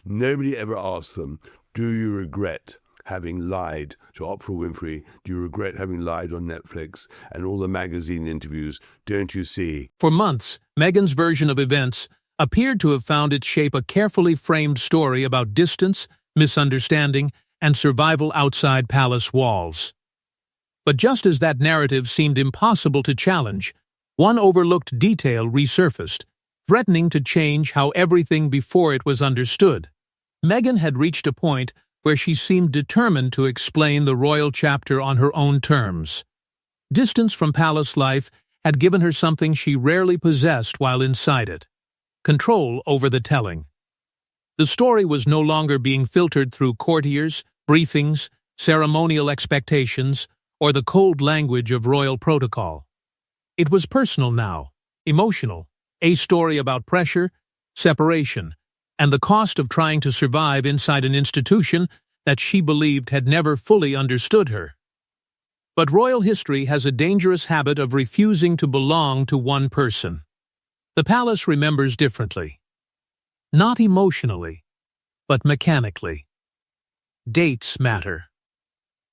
Nobody ever asked them, do you regret having lied to Oprah Winfrey? Do you regret having lied on Netflix? And all the magazine interviews, don't you see? For months, Meghan's version of events appeared to have found its shape a carefully framed story about distance, misunderstanding, and survival outside palace walls. But just as that narrative seemed impossible to challenge, one overlooked detail resurfaced, threatening to change how everything before it was understood. Meghan had reached a point where she seemed determined to explain the royal chapter on her own terms. Distance from palace life had given her something she rarely possessed while inside it: control over the telling. The story was no longer being filtered through courtiers, briefings, ceremonial expectations, or the cold language of royal protocol. It was personal now, emotional, a story about pressure, separation, and the cost of trying to survive inside an institution that she believed had never fully understood her. But royal history has a dangerous habit of refusing to belong to one person. The palace remembers differently. Not emotionally, but mechanically. Dates matter.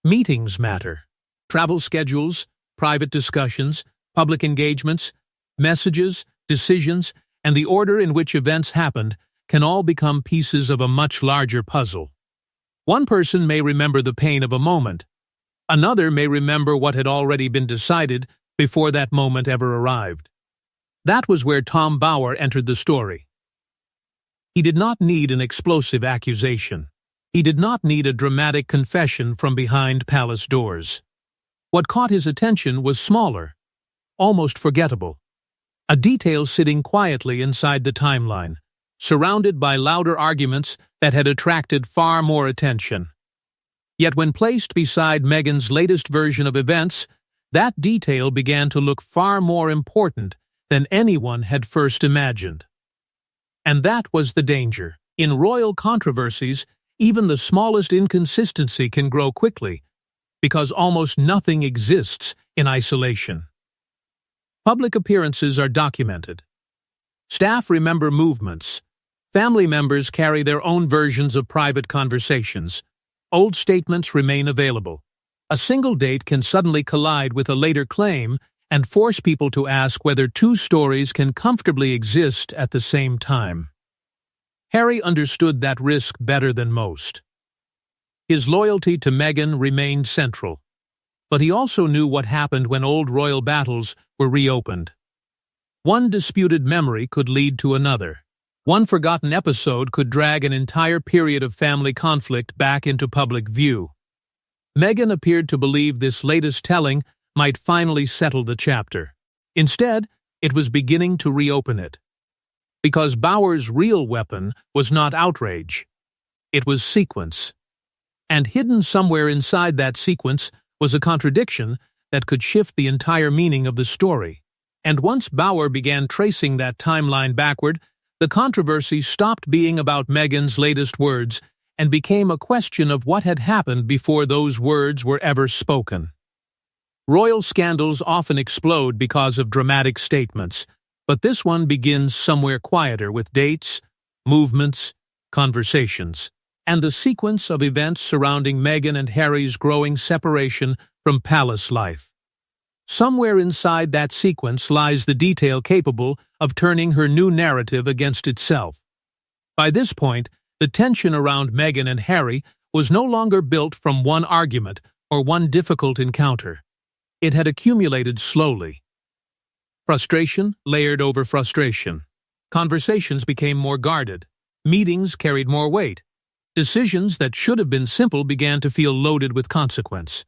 Meetings matter. Travel schedules, private discussions, public engagements, messages, decisions, and the order in which events happened can all become pieces of a much larger puzzle. One person may remember the pain of a moment. Another may remember what had already been decided before that moment ever arrived. That was where Tom Bower entered the story. He did not need an explosive accusation. He did not need a dramatic confession from behind palace doors. What caught his attention was smaller, almost forgettable. A detail sitting quietly inside the timeline, surrounded by louder arguments that had attracted far more attention. Yet when placed beside Meghan's latest version of events, that detail began to look far more important than anyone had first imagined. And that was the danger. In royal controversies, even the smallest inconsistency can grow quickly, because almost nothing exists in isolation. Public appearances are documented. Staff remember movements. Family members carry their own versions of private conversations. Old statements remain available. A single date can suddenly collide with a later claim and force people to ask whether two stories can comfortably exist at the same time. Harry understood that risk better than most. His loyalty to Meghan remained central, but he also knew what happened when old royal battles were reopened. One disputed memory could lead to another. One forgotten episode could drag an entire period of family conflict back into public view. Meghan appeared to believe this latest telling might finally settle the chapter. Instead, it was beginning to reopen it. Because Bower's real weapon was not outrage. It was sequence. And hidden somewhere inside that sequence was a contradiction that could shift the entire meaning of the story. And once Bower began tracing that timeline backward, the controversy stopped being about Meghan's latest words and became a question of what had happened before those words were ever spoken. Royal scandals often explode because of dramatic statements, but this one begins somewhere quieter with dates, movements, conversations, and the sequence of events surrounding Meghan and Harry's growing separation from palace life. Somewhere inside that sequence lies the detail capable of turning her new narrative against itself. By this point, the tension around Meghan and Harry was no longer built from one argument or one difficult encounter. It had accumulated slowly. Frustration layered over frustration. Conversations became more guarded. Meetings carried more weight. Decisions that should have been simple began to feel loaded with consequence.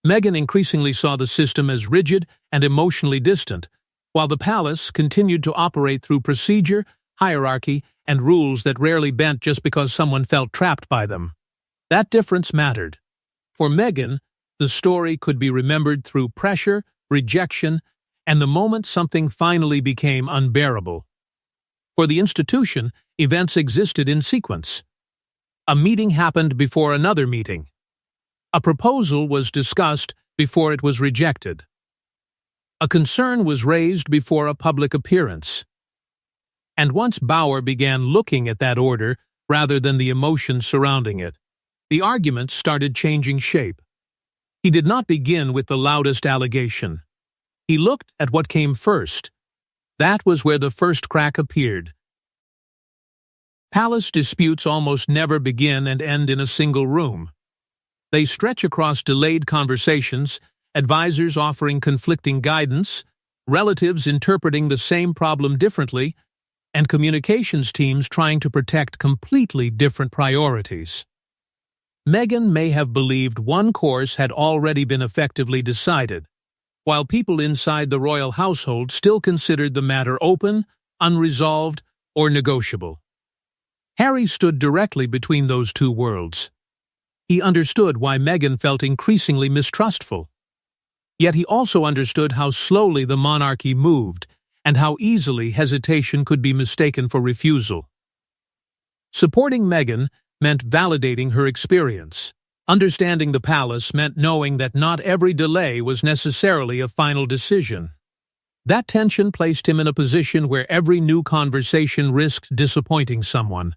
Meghan increasingly saw the system as rigid and emotionally distant, while the palace continued to operate through procedure, hierarchy, and rules that rarely bent just because someone felt trapped by them. That difference mattered. For Meghan, the story could be remembered through pressure, rejection, and the moment something finally became unbearable. For the institution, events existed in sequence. A meeting happened before another meeting. A proposal was discussed before it was rejected. A concern was raised before a public appearance. And once Bower began looking at that order, rather than the emotions surrounding it. The argument started changing shape. He did not begin with the loudest allegation. He looked at what came first. That was where the first crack appeared. Palace disputes almost never begin and end in a single room. They stretch across delayed conversations, advisors offering conflicting guidance, relatives interpreting the same problem differently, and communications teams trying to protect completely different priorities. Meghan may have believed one course had already been effectively decided, while people inside the royal household still considered the matter open, unresolved, or negotiable. Harry stood directly between those two worlds. He understood why Meghan felt increasingly mistrustful. Yet he also understood how slowly the monarchy moved and how easily hesitation could be mistaken for refusal. Supporting Meghan meant validating her experience. Understanding the palace meant knowing that not every delay was necessarily a final decision. That tension placed him in a position where every new conversation risked disappointing someone.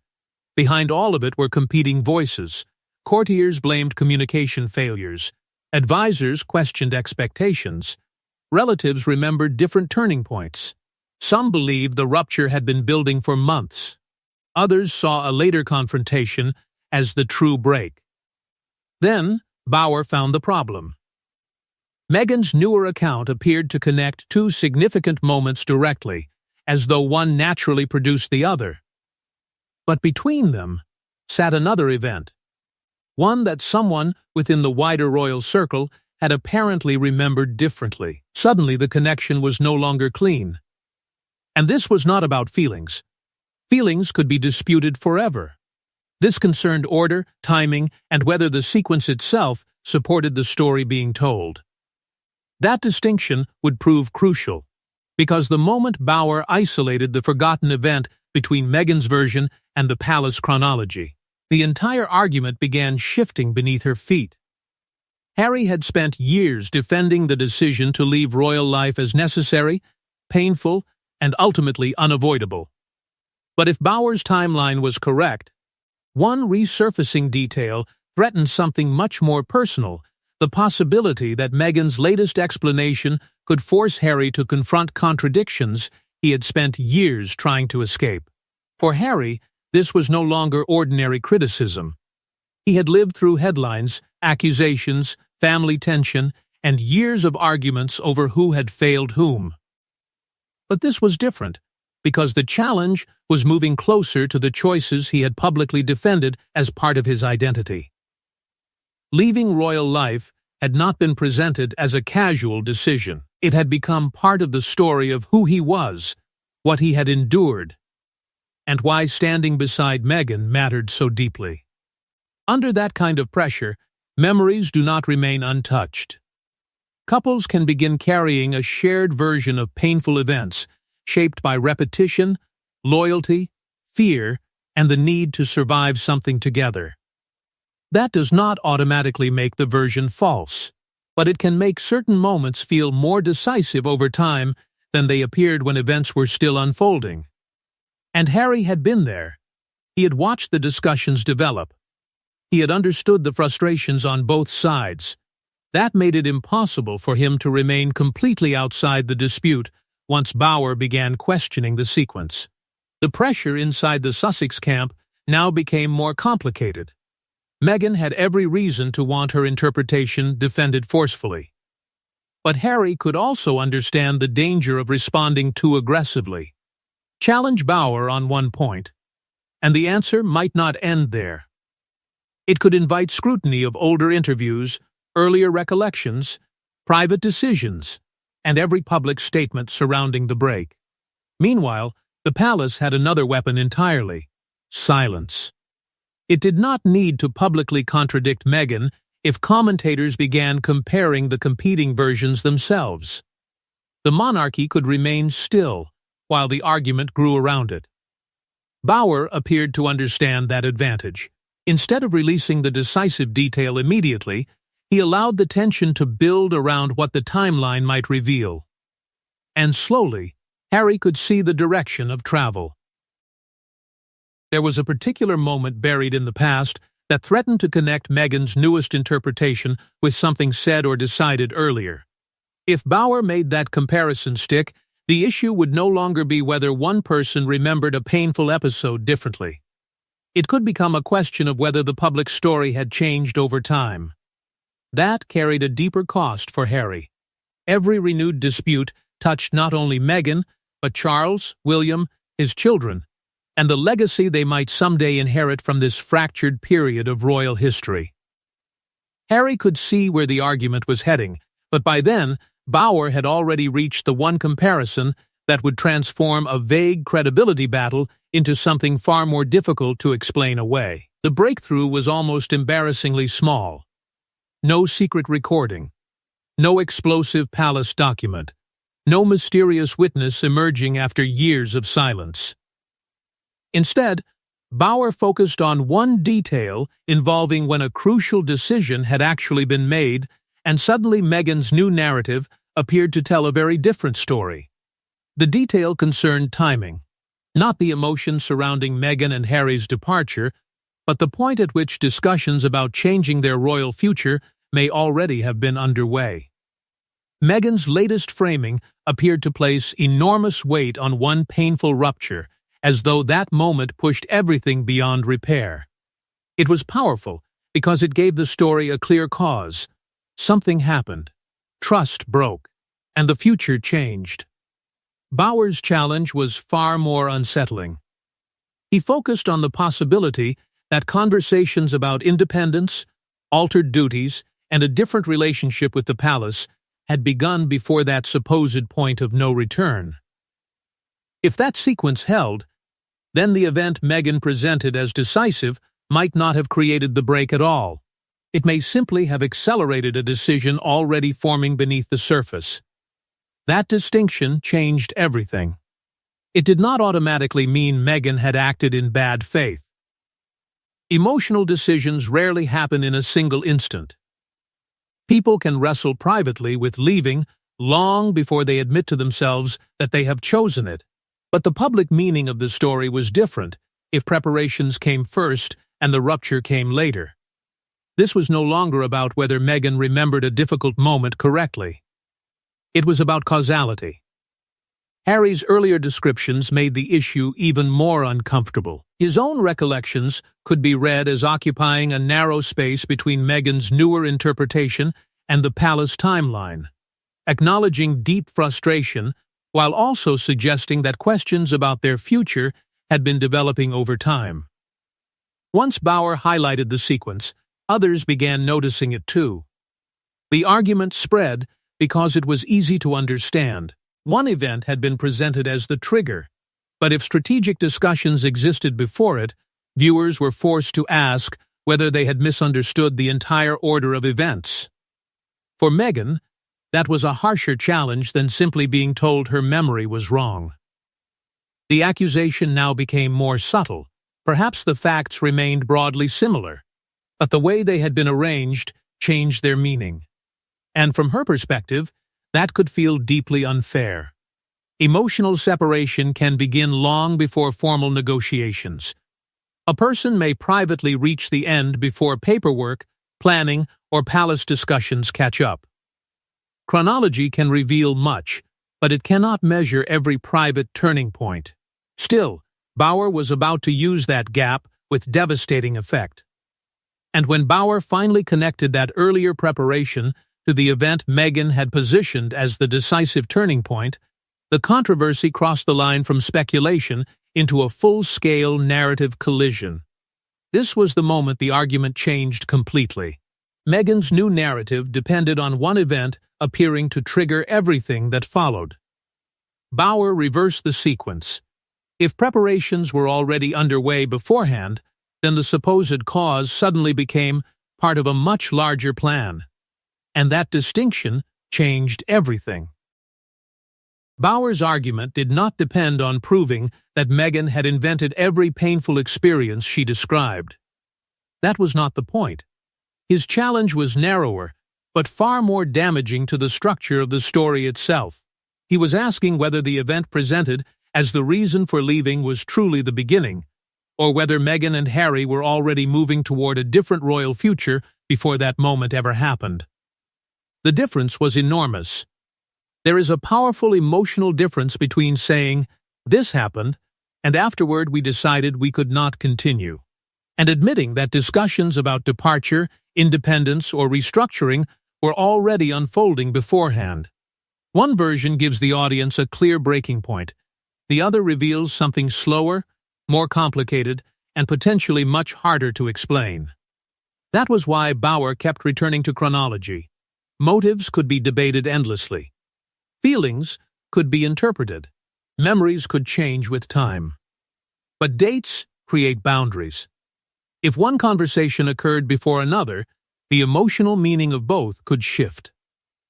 Behind all of it were competing voices. Courtiers blamed communication failures. Advisors questioned expectations. Relatives remembered different turning points. Some believed the rupture had been building for months. Others saw a later confrontation as the true break. Then, Bauer found the problem. Meghan's newer account appeared to connect two significant moments directly, as though one naturally produced the other. But between them sat another event, one that someone within the wider royal circle had apparently remembered differently. Suddenly, the connection was no longer clean. And this was not about feelings. Feelings could be disputed forever. This concerned order, timing, and whether the sequence itself supported the story being told. That distinction would prove crucial, because the moment Bauer isolated the forgotten event between Meghan's version and the palace chronology, the entire argument began shifting beneath her feet. Harry had spent years defending the decision to leave royal life as necessary, painful, and ultimately unavoidable. But if Bauer's timeline was correct, one resurfacing detail threatened something much more personal, the possibility that Meghan's latest explanation could force Harry to confront contradictions he had spent years trying to escape. For Harry, this was no longer ordinary criticism. He had lived through headlines, accusations, family tension, and years of arguments over who had failed whom. But this was different, because the challenge was moving closer to the choices he had publicly defended as part of his identity. Leaving royal life had not been presented as a casual decision. It had become part of the story of who he was, what he had endured, and why standing beside Meghan mattered so deeply. Under that kind of pressure, memories do not remain untouched. Couples can begin carrying a shared version of painful events, shaped by repetition, loyalty, fear, and the need to survive something together. That does not automatically make the version false, but it can make certain moments feel more decisive over time than they appeared when events were still unfolding. And Harry had been there. He had watched the discussions develop. He had understood the frustrations on both sides. That made it impossible for him to remain completely outside the dispute once Bauer began questioning the sequence. The pressure inside the Sussex camp now became more complicated. Meghan had every reason to want her interpretation defended forcefully. But Harry could also understand the danger of responding too aggressively. Challenge Bauer on one point, and the answer might not end there. It could invite scrutiny of older interviews, earlier recollections, private decisions, and every public statement surrounding the break. Meanwhile, the palace had another weapon entirely: silence. It did not need to publicly contradict Meghan if commentators began comparing the competing versions themselves. The monarchy could remain still while the argument grew around it. Bauer appeared to understand that advantage. Instead of releasing the decisive detail immediately, he allowed the tension to build around what the timeline might reveal. And slowly, Harry could see the direction of travel. There was a particular moment buried in the past that threatened to connect Meghan's newest interpretation with something said or decided earlier. If Bauer made that comparison stick, the issue would no longer be whether one person remembered a painful episode differently. It could become a question of whether the public story had changed over time. That carried a deeper cost for Harry. Every renewed dispute touched not only Meghan, but Charles, William, his children, and the legacy they might someday inherit from this fractured period of royal history. Harry could see where the argument was heading, but by then, Bauer had already reached the one comparison that would transform a vague credibility battle into something far more difficult to explain away. The breakthrough was almost embarrassingly small. No secret recording. No explosive palace document. No mysterious witness emerging after years of silence. Instead, Bauer focused on one detail involving when a crucial decision had actually been made, and suddenly Meghan's new narrative appeared to tell a very different story. The detail concerned timing, not the emotion surrounding Meghan and Harry's departure, but the point at which discussions about changing their royal future may already have been underway. Meghan's latest framing appeared to place enormous weight on one painful rupture, as though that moment pushed everything beyond repair. It was powerful because it gave the story a clear cause. Something happened. Trust broke, and the future changed. Bauer's challenge was far more unsettling. He focused on the possibility that conversations about independence, altered duties, and a different relationship with the palace had begun before that supposed point of no return. If that sequence held, then the event Meghan presented as decisive might not have created the break at all. It may simply have accelerated a decision already forming beneath the surface. That distinction changed everything. It did not automatically mean Meghan had acted in bad faith. Emotional decisions rarely happen in a single instant. People can wrestle privately with leaving long before they admit to themselves that they have chosen it. But the public meaning of the story was different if preparations came first and the rupture came later. This was no longer about whether Meghan remembered a difficult moment correctly. It was about causality. Harry's earlier descriptions made the issue even more uncomfortable. His own recollections could be read as occupying a narrow space between Meghan's newer interpretation and the palace timeline, acknowledging deep frustration while also suggesting that questions about their future had been developing over time. Once Bauer highlighted the sequence, others began noticing it too. The argument spread because it was easy to understand. One event had been presented as the trigger, but if strategic discussions existed before it, viewers were forced to ask whether they had misunderstood the entire order of events. For Meghan, that was a harsher challenge than simply being told her memory was wrong. The accusation now became more subtle. Perhaps the facts remained broadly similar, but the way they had been arranged changed their meaning. And from her perspective, that could feel deeply unfair. Emotional separation can begin long before formal negotiations. A person may privately reach the end before paperwork, planning, or palace discussions catch up. Chronology can reveal much, but it cannot measure every private turning point. Still, Bauer was about to use that gap with devastating effect. And when Bauer finally connected that earlier preparation to the event Meghan had positioned as the decisive turning point, the controversy crossed the line from speculation into a full-scale narrative collision. This was the moment the argument changed completely. Meghan's new narrative depended on one event appearing to trigger everything that followed. Bauer reversed the sequence. If preparations were already underway beforehand, then the supposed cause suddenly became part of a much larger plan. And that distinction changed everything. Bauer's argument did not depend on proving that Meghan had invented every painful experience she described. That was not the point. His challenge was narrower, but far more damaging to the structure of the story itself. He was asking whether the event presented as the reason for leaving was truly the beginning, or whether Meghan and Harry were already moving toward a different royal future before that moment ever happened. The difference was enormous. There is a powerful emotional difference between saying, "This happened," and afterward we decided we could not continue, and admitting that discussions about departure, independence, or restructuring were already unfolding beforehand. One version gives the audience a clear breaking point. The other reveals something slower, more complicated, and potentially much harder to explain. That was why Bauer kept returning to chronology. Motives could be debated endlessly. Feelings could be interpreted. Memories could change with time. But dates create boundaries. If one conversation occurred before another, the emotional meaning of both could shift.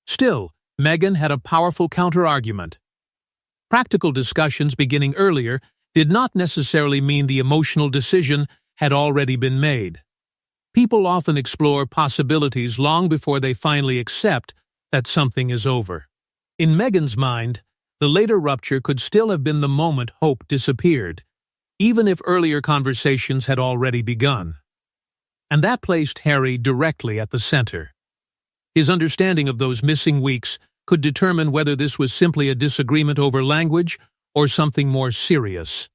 Still, Meghan had a powerful counter-argument. Practical discussions beginning earlier did not necessarily mean the emotional decision had already been made. People often explore possibilities long before they finally accept that something is over. In Meghan's mind, the later rupture could still have been the moment hope disappeared, even if earlier conversations had already begun. And that placed Harry directly at the center. His understanding of those missing weeks could determine whether this was simply a disagreement over language or something more serious.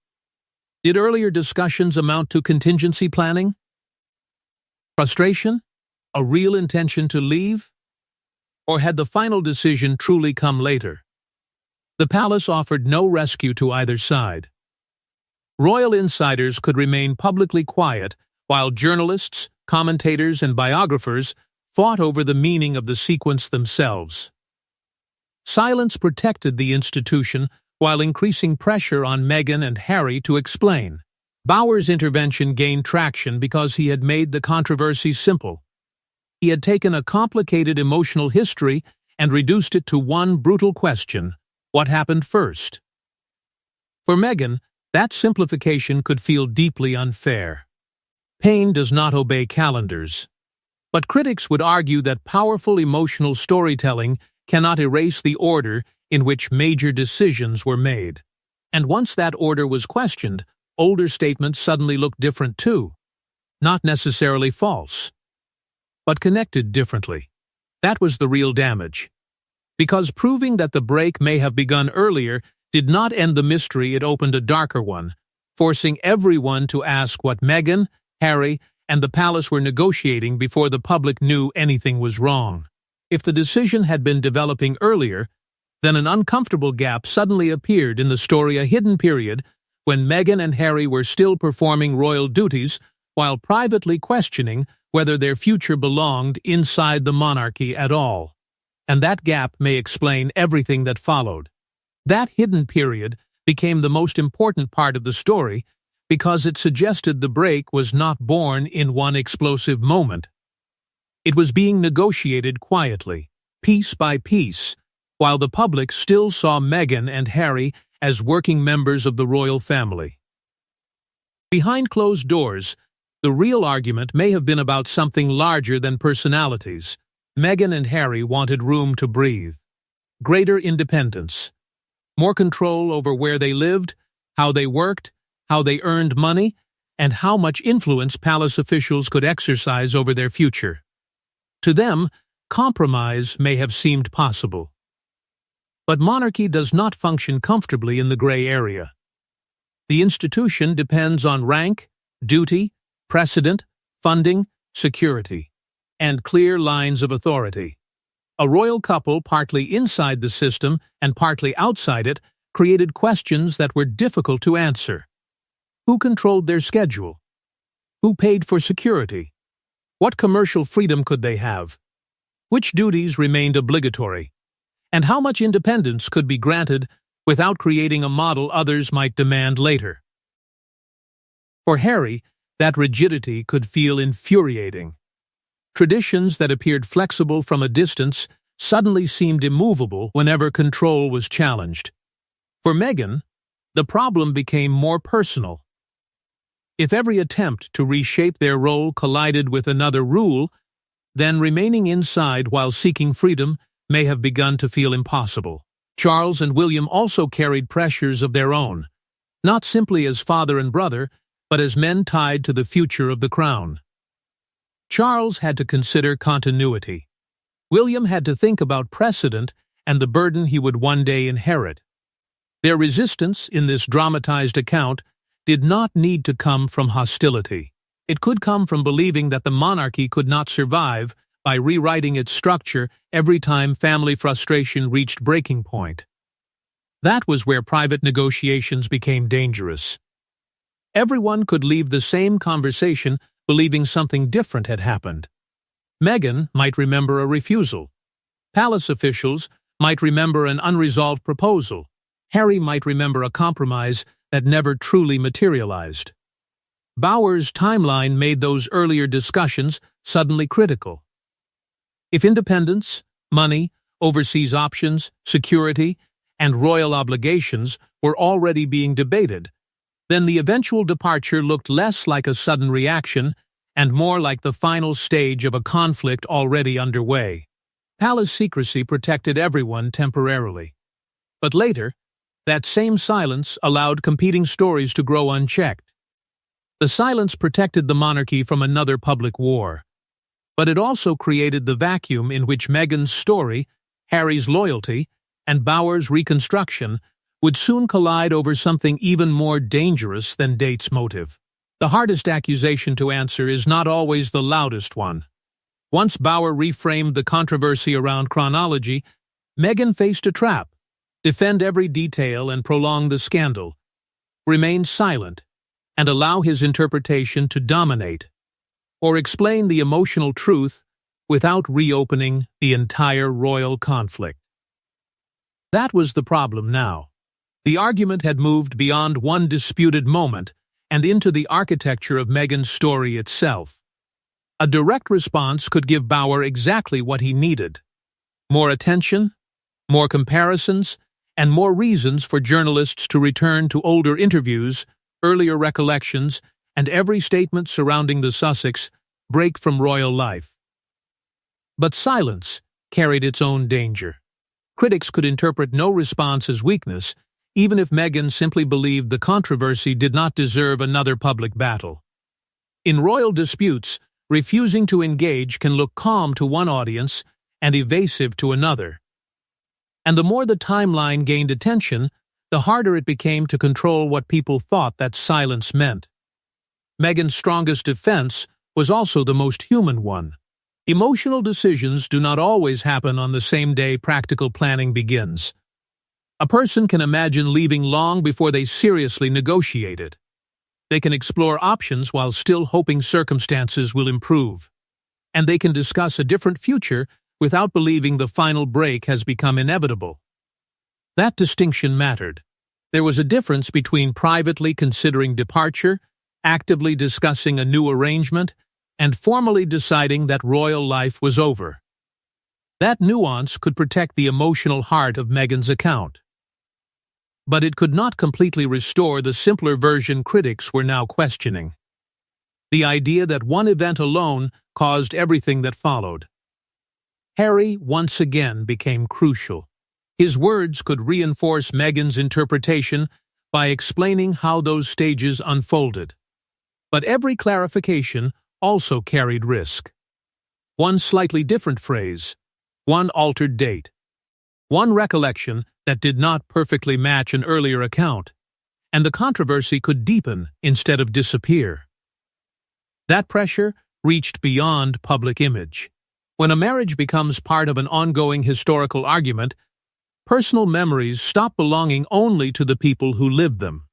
Did earlier discussions amount to contingency planning? Frustration? A real intention to leave? Or had the final decision truly come later? The palace offered no rescue to either side. Royal insiders could remain publicly quiet while journalists, commentators, and biographers fought over the meaning of the sequence themselves. Silence protected the institution while increasing pressure on Meghan and Harry to explain. Bauer's intervention gained traction because he had made the controversy simple. He had taken a complicated emotional history and reduced it to one brutal question: what happened first? For Meghan, that simplification could feel deeply unfair. Pain does not obey calendars. But critics would argue that powerful emotional storytelling cannot erase the order in which major decisions were made. And once that order was questioned, older statements suddenly looked different too. Not necessarily false, but connected differently. That was the real damage. Because proving that the break may have begun earlier did not end the mystery, it opened a darker one, forcing everyone to ask what Meghan, Harry, and the palace were negotiating before the public knew anything was wrong. If the decision had been developing earlier, then an uncomfortable gap suddenly appeared in the story, a hidden period when Meghan and Harry were still performing royal duties while privately questioning whether their future belonged inside the monarchy at all. And that gap may explain everything that followed. That hidden period became the most important part of the story because it suggested the break was not born in one explosive moment. It was being negotiated quietly, piece by piece, while the public still saw Meghan and Harry as working members of the royal family. Behind closed doors, the real argument may have been about something larger than personalities. Meghan and Harry wanted room to breathe, greater independence, more control over where they lived, how they worked, how they earned money, and how much influence palace officials could exercise over their future. To them, compromise may have seemed possible. But monarchy does not function comfortably in the gray area. The institution depends on rank, duty, precedent, funding, security, and clear lines of authority. A royal couple, partly inside the system and partly outside it, created questions that were difficult to answer. Who controlled their schedule? Who paid for security? What commercial freedom could they have? Which duties remained obligatory? And how much independence could be granted without creating a model others might demand later? For Harry, that rigidity could feel infuriating. Traditions that appeared flexible from a distance suddenly seemed immovable whenever control was challenged. For Meghan, the problem became more personal. If every attempt to reshape their role collided with another rule, then remaining inside while seeking freedom may have begun to feel impossible. Charles and William also carried pressures of their own, not simply as father and brother, but as men tied to the future of the crown. Charles had to consider continuity. William had to think about precedent and the burden he would one day inherit. Their resistance in this dramatized account did not need to come from hostility. It could come from believing that the monarchy could not survive by rewriting its structure every time family frustration reached breaking point. That was where private negotiations became dangerous. Everyone could leave the same conversation believing something different had happened. Meghan might remember a refusal. Palace officials might remember an unresolved proposal. Harry might remember a compromise that never truly materialized. Bower's timeline made those earlier discussions suddenly critical. If independence, money, overseas options, security, and royal obligations were already being debated, then the eventual departure looked less like a sudden reaction and more like the final stage of a conflict already underway. Palace secrecy protected everyone temporarily. But later, that same silence allowed competing stories to grow unchecked. The silence protected the monarchy from another public war. But it also created the vacuum in which Meghan's story, Harry's loyalty, and Bower's reconstruction would soon collide over something even more dangerous than date's motive. The hardest accusation to answer is not always the loudest one. Once Bower reframed the controversy around chronology, Meghan faced a trap: defend every detail and prolong the scandal, remain silent, and allow his interpretation to dominate, or explain the emotional truth without reopening the entire royal conflict. That was the problem now. The argument had moved beyond one disputed moment and into the architecture of Meghan's story itself. A direct response could give Bower exactly what he needed: more attention, more comparisons, and more reasons for journalists to return to older interviews, earlier recollections, and every statement surrounding the Sussex break from royal life. But silence carried its own danger. Critics could interpret no response as weakness, even if Meghan simply believed the controversy did not deserve another public battle. In royal disputes, refusing to engage can look calm to one audience and evasive to another. And the more the timeline gained attention, the harder it became to control what people thought that silence meant. Meghan's strongest defense was also the most human one. Emotional decisions do not always happen on the same day practical planning begins. A person can imagine leaving long before they seriously negotiate it. They can explore options while still hoping circumstances will improve. And they can discuss a different future without believing the final break has become inevitable. That distinction mattered. There was a difference between privately considering departure, actively discussing a new arrangement, and formally deciding that royal life was over. That nuance could protect the emotional heart of Meghan's account. But it could not completely restore the simpler version critics were now questioning: the idea that one event alone caused everything that followed. Harry once again became crucial. His words could reinforce Meghan's interpretation by explaining how those stages unfolded. But every clarification also carried risk. One slightly different phrase, one altered date, one recollection that did not perfectly match an earlier account, and the controversy could deepen instead of disappear. That pressure reached beyond public image. When a marriage becomes part of an ongoing historical argument, personal memories stop belonging only to the people who lived them.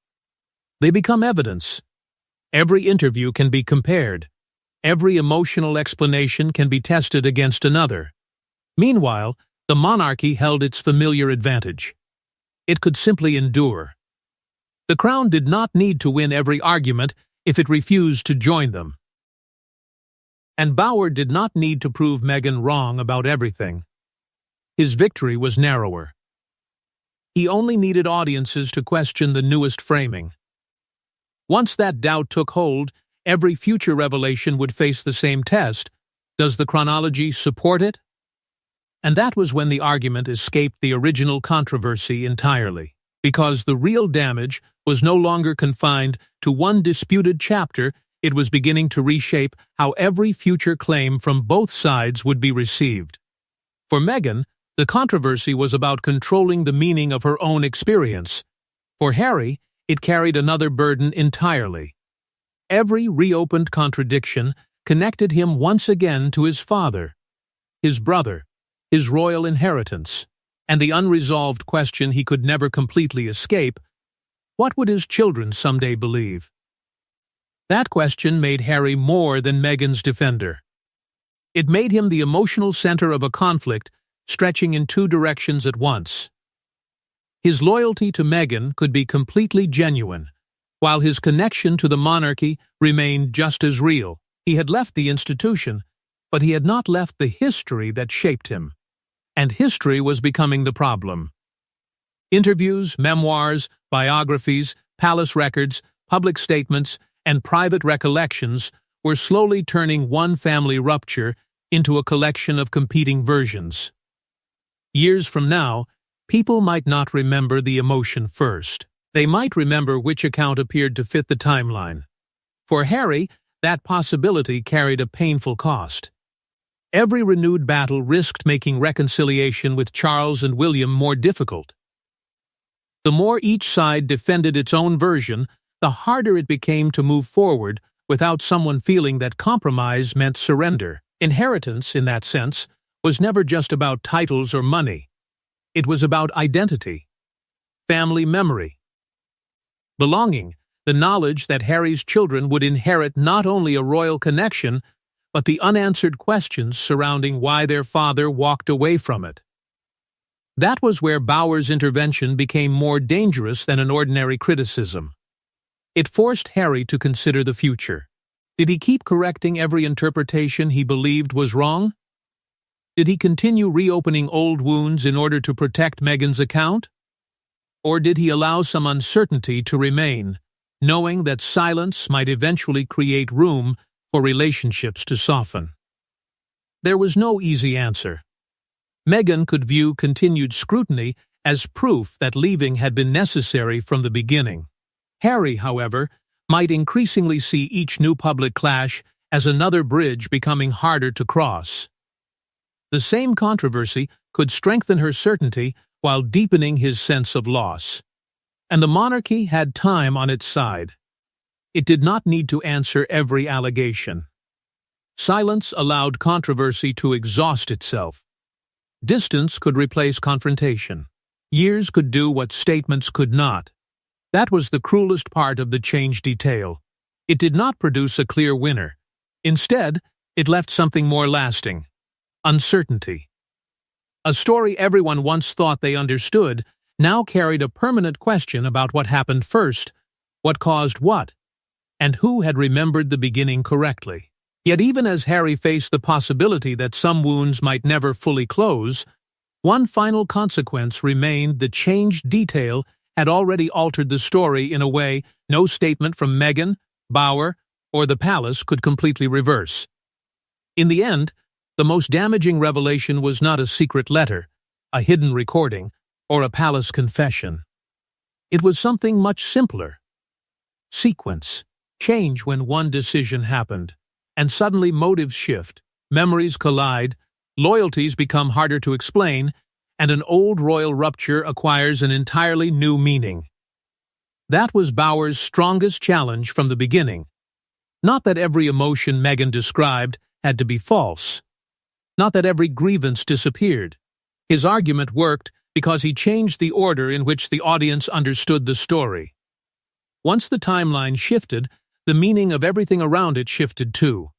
They become evidence. Every interview can be compared. Every emotional explanation can be tested against another. Meanwhile, the monarchy held its familiar advantage. It could simply endure. The crown did not need to win every argument if it refused to join them. And Bower did not need to prove Meghan wrong about everything. His victory was narrower. He only needed audiences to question the newest framing. Once that doubt took hold, every future revelation would face the same test: does the chronology support it? And that was when the argument escaped the original controversy entirely, because the real damage was no longer confined to one disputed chapter. It was beginning to reshape how every future claim from both sides would be received. For Meghan, the controversy was about controlling the meaning of her own experience. For Harry, it carried another burden entirely. Every reopened contradiction connected him once again to his father, his brother, his royal inheritance, and the unresolved question he could never completely escape: what would his children someday believe? That question made Harry more than Meghan's defender. It made him the emotional center of a conflict stretching in two directions at once. His loyalty to Meghan could be completely genuine, while his connection to the monarchy remained just as real. He had left the institution, but he had not left the history that shaped him. And history was becoming the problem. Interviews, memoirs, biographies, palace records, public statements, and private recollections were slowly turning one family rupture into a collection of competing versions. Years from now, people might not remember the emotion first. They might remember which account appeared to fit the timeline. For Harry, that possibility carried a painful cost. Every renewed battle risked making reconciliation with Charles and William more difficult. The more each side defended its own version, the harder it became to move forward without someone feeling that compromise meant surrender. Inheritance, in that sense, was never just about titles or money. It was about identity, family memory, belonging, the knowledge that Harry's children would inherit not only a royal connection, but the unanswered questions surrounding why their father walked away from it. That was where Bower's intervention became more dangerous than an ordinary criticism. It forced Harry to consider the future. Did he keep correcting every interpretation he believed was wrong? Did he continue reopening old wounds in order to protect Meghan's account? Or did he allow some uncertainty to remain, knowing that silence might eventually create room for relationships to soften? There was no easy answer. Meghan could view continued scrutiny as proof that leaving had been necessary from the beginning. Harry, however, might increasingly see each new public clash as another bridge becoming harder to cross. The same controversy could strengthen her certainty while deepening his sense of loss. And the monarchy had time on its side. It did not need to answer every allegation. Silence allowed controversy to exhaust itself. Distance could replace confrontation. Years could do what statements could not. That was the cruelest part of the change detail. It did not produce a clear winner. Instead, it left something more lasting: uncertainty. A story everyone once thought they understood now carried a permanent question about what happened first, what caused what, and who had remembered the beginning correctly. Yet even as Harry faced the possibility that some wounds might never fully close, one final consequence remained: the changed detail had already altered the story in a way no statement from Meghan, Bower, or the palace could completely reverse. In the end, the most damaging revelation was not a secret letter, a hidden recording, or a palace confession. It was something much simpler. Sequence. Change when one decision happened, and suddenly motives shift, memories collide, loyalties become harder to explain, and an old royal rupture acquires an entirely new meaning. That was Bower's strongest challenge from the beginning. Not that every emotion Meghan described had to be false. Not that every grievance disappeared. His argument worked because he changed the order in which the audience understood the story. Once the timeline shifted, the meaning of everything around it shifted too.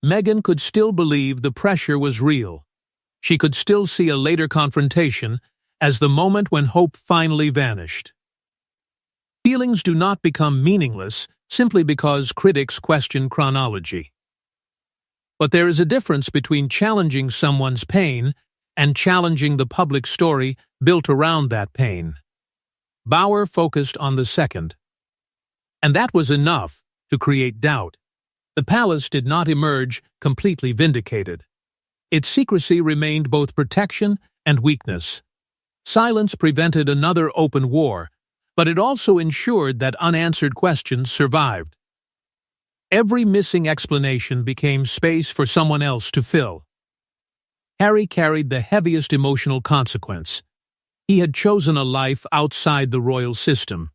Meghan could still believe the pressure was real. She could still see a later confrontation as the moment when hope finally vanished. Feelings do not become meaningless simply because critics question chronology. But there is a difference between challenging someone's pain and challenging the public story built around that pain. Bower focused on the second. And that was enough to create doubt. The palace did not emerge completely vindicated. Its secrecy remained both protection and weakness. Silence prevented another open war, but it also ensured that unanswered questions survived. Every missing explanation became space for someone else to fill. Harry carried the heaviest emotional consequence. He had chosen a life outside the royal system,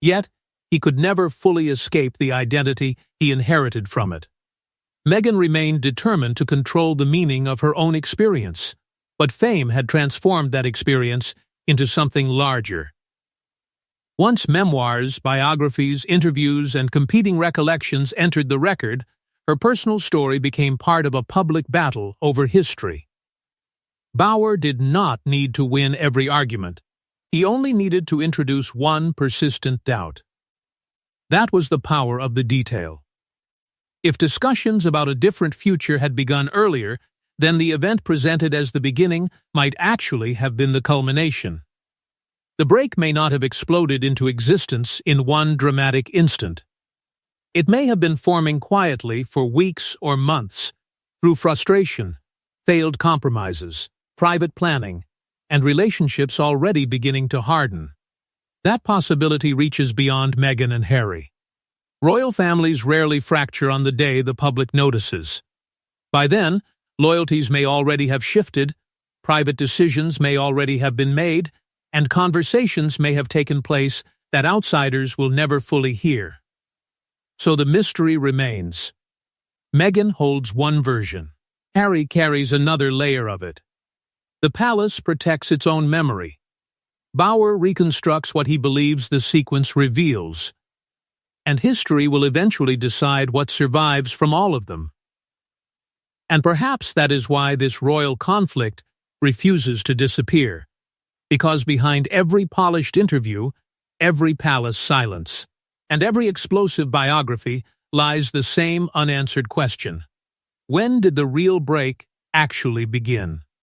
yet he could never fully escape the identity he inherited from it. Meghan remained determined to control the meaning of her own experience, but fame had transformed that experience into something larger. Once memoirs, biographies, interviews, and competing recollections entered the record, her personal story became part of a public battle over history. Bauer did not need to win every argument. He only needed to introduce one persistent doubt. That was the power of the detail. If discussions about a different future had begun earlier, then the event presented as the beginning might actually have been the culmination. The break may not have exploded into existence in one dramatic instant. It may have been forming quietly for weeks or months, through frustration, failed compromises, private planning, and relationships already beginning to harden. That possibility reaches beyond Meghan and Harry. Royal families rarely fracture on the day the public notices. By then, loyalties may already have shifted, private decisions may already have been made, and conversations may have taken place that outsiders will never fully hear. So the mystery remains. Meghan holds one version. Harry carries another layer of it. The palace protects its own memory. Bauer reconstructs what he believes the sequence reveals. And history will eventually decide what survives from all of them. And perhaps that is why this royal conflict refuses to disappear. Because behind every polished interview, every palace silence, and every explosive biography lies the same unanswered question. When did the real break actually begin?